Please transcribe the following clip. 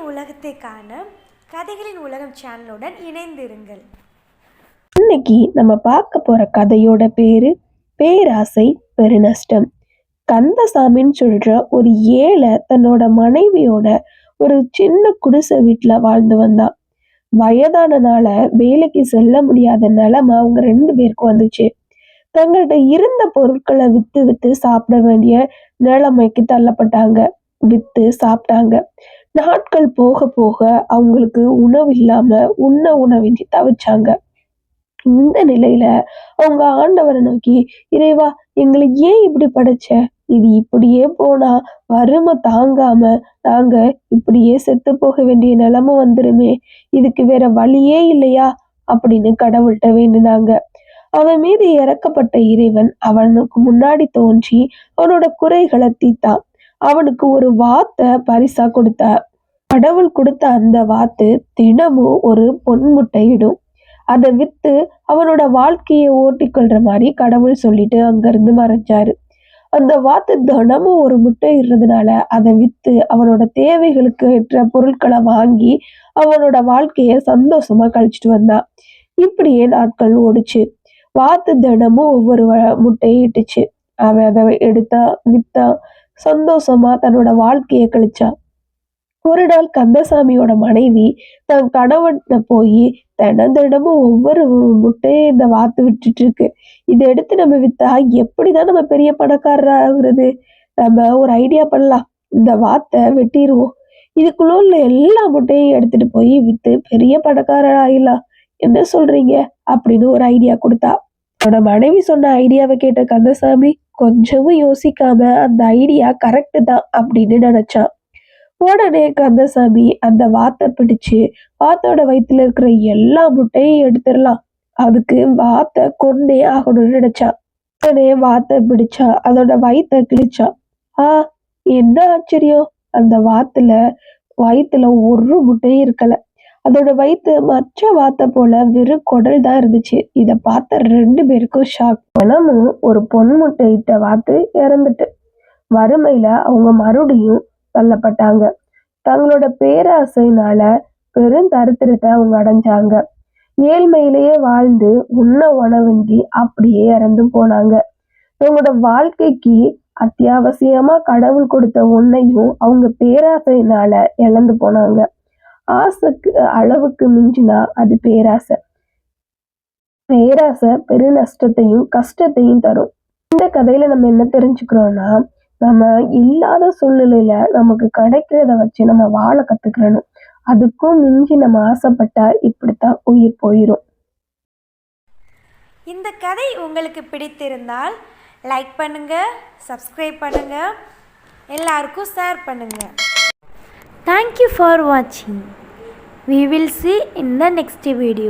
உலகத்தை காண கதைகளின் உலகம் சேனலுடன் இணைந்திருங்கள். இன்னைக்கு நம்ம பார்க்க போற கதையோட பேரு பேராசை பெருநஷ்டம். கந்தசாமின்னு சொல்ற ஒரு ஏழை தன்னோட மனைவியோட ஒரு சின்ன குடிசை வீட்டுல வாழ்ந்து வந்தான். வயதானனால வேலைக்கு செல்ல முடியாத நிலைமை அவங்க 2 பேருக்கும் வந்துச்சு. தங்கள்கிட்ட இருந்த பொருட்களை வித்து வித்து சாப்பிட வேண்டிய நிலைமைக்கு தள்ளப்பட்டாங்க. வித்து சாப்பிட்டாங்க. நாட்கள் போக போக அவங்களுக்கு உணவு இல்லாம உணவின்றி தவிச்சாங்க. இந்த நிலையில அவங்க ஆண்டவரை நோக்கி, இறைவா, எங்களை ஏன் இப்படி படைச்ச? இது இப்படியே போனா வறுமை தாங்காம நாங்க இப்படியே செத்து போக வேண்டிய நிலைமை வந்துருமே, இதுக்கு வேற வழியே இல்லையா அப்படின்னு கடவுள்கிட்ட வேண்டினாங்க. அவன் மீது இறக்கப்பட்ட இறைவன் அவனுக்கு முன்னாடி தோன்றி அவனோட குறைகளை தீர்த்தான். அவனுக்கு ஒரு வாத்தை பரிசா கொடுத்தார். கடவுள் கொடுத்த அந்த வாத்து தினமும் ஒரு பொன்முட்டை இடும். அதை வித்து அவனோட வாழ்க்கையை ஓட்டிக்கொள்ற மாதிரி கடவுள் சொல்லிட்டு அங்கிருந்து மறைஞ்சாரு. அந்த வாத்து தினமும் ஒரு முட்டை இடுறதுனால அதை வித்து அவனோட தேவைகளுக்கு ஏற்ற பொருட்களை வாங்கி அவனோட வாழ்க்கைய சந்தோஷமா கழிச்சிட்டு வந்தான். இப்படியே நாட்கள் ஓடுச்சு. வாத்து தினமும் ஒவ்வொரு முட்டையை இட்டுச்சு. அவன் அதை எடுத்தான், வித்தான், சந்தோஷமா தன்னோட வாழ்க்கைய கழிச்சான். ஒரு நாள் கந்தசாமியோட மனைவி தன் கணவன்கிட்ட போய், தினமும் ஒவ்வொரு முட்டையை இந்த வாத்து விட்டுட்டு இருக்கு, இதை எடுத்து நம்ம வித்தா எப்படிதான் நம்ம பெரிய பணக்காரர் ஆகுறது? நம்ம ஒரு ஐடியா பண்ணலாம், இந்த வாத்தை வெட்டிடுவோம், இதுக்குள்ள உள்ள எல்லா முட்டையும் எடுத்துட்டு போய் வித்து பெரிய பணக்காரர் ஆயிடலாம், என்ன சொல்றீங்க அப்படின்னு ஒரு ஐடியா கொடுத்தா. அவனோட மனைவி சொன்ன ஐடியாவை கேட்ட கந்தசாமி கொஞ்சமும் யோசிக்காம அந்த ஐடியா கரெக்டு தான் அப்படின்னு நினைச்சான். உடனே கந்தசாமி அந்த வாத்தை பிடிச்சு வாத்தோட வயிற்றுல இருக்கிற எல்லா முட்டையும் எடுத்துடலாம், அதுக்கு வாத்தை கொண்டே ஆகணும்னு நினைச்சான். உடனே வாத்தை பிடிச்சா, அதோட வயிற்ற கிழிச்சான். என்ன ஆச்சரியம், அந்த வயிற்றுல ஒரு முட்டையும் இருக்கல. அதோட வயிற்று மற்ற வாத்தை போல வெறும் குடல் தான் இருந்துச்சு. இதை பார்த்த 2 பேருக்கும் ஷாக். தினமும் ஒரு பொன் முட்டை இட்ட வாத்து இறந்துட்டு வறுமையில அவங்க மறுபடியும் தள்ளப்பட்டாங்க. தங்களோட பேராசையினால பெரும் தரித்திரத்தை அவங்க அடைஞ்சாங்க. ஏழ்மையிலேயே வாழ்ந்து உணவின்றி அப்படியே இறந்து போனாங்க. இவங்களோட வாழ்க்கைக்கு அத்தியாவசியமா கடவுள் கொடுத்த ஒன்னையும் அவங்க பேராசையினால இழந்து போனாங்க. ஆசைக்கு அளவுக்கு மிஞ்சினா அது பேராசை. பேராசை பெரு நஷ்டத்தையும் கஷ்டத்தையும் தரும். இந்த கதையில நம்ம என்ன தெரிஞ்சுக்கிறோம்னா, நம்ம இல்லாத சூழ்நிலையில நமக்கு கிடைக்கிறத வச்சு நம்ம வாழ கத்துக்கிறணும். அதுக்கும் மிஞ்சி நம்ம ஆசைப்பட்டா இப்படித்தான் உயிர் போயிடும். இந்த கதை உங்களுக்கு பிடித்திருந்தால் லைக் பண்ணுங்க, சப்ஸ்கிரைப் பண்ணுங்க, எல்லாருக்கும் ஷேர் பண்ணுங்க. Thank you for watching. We will see in the next video.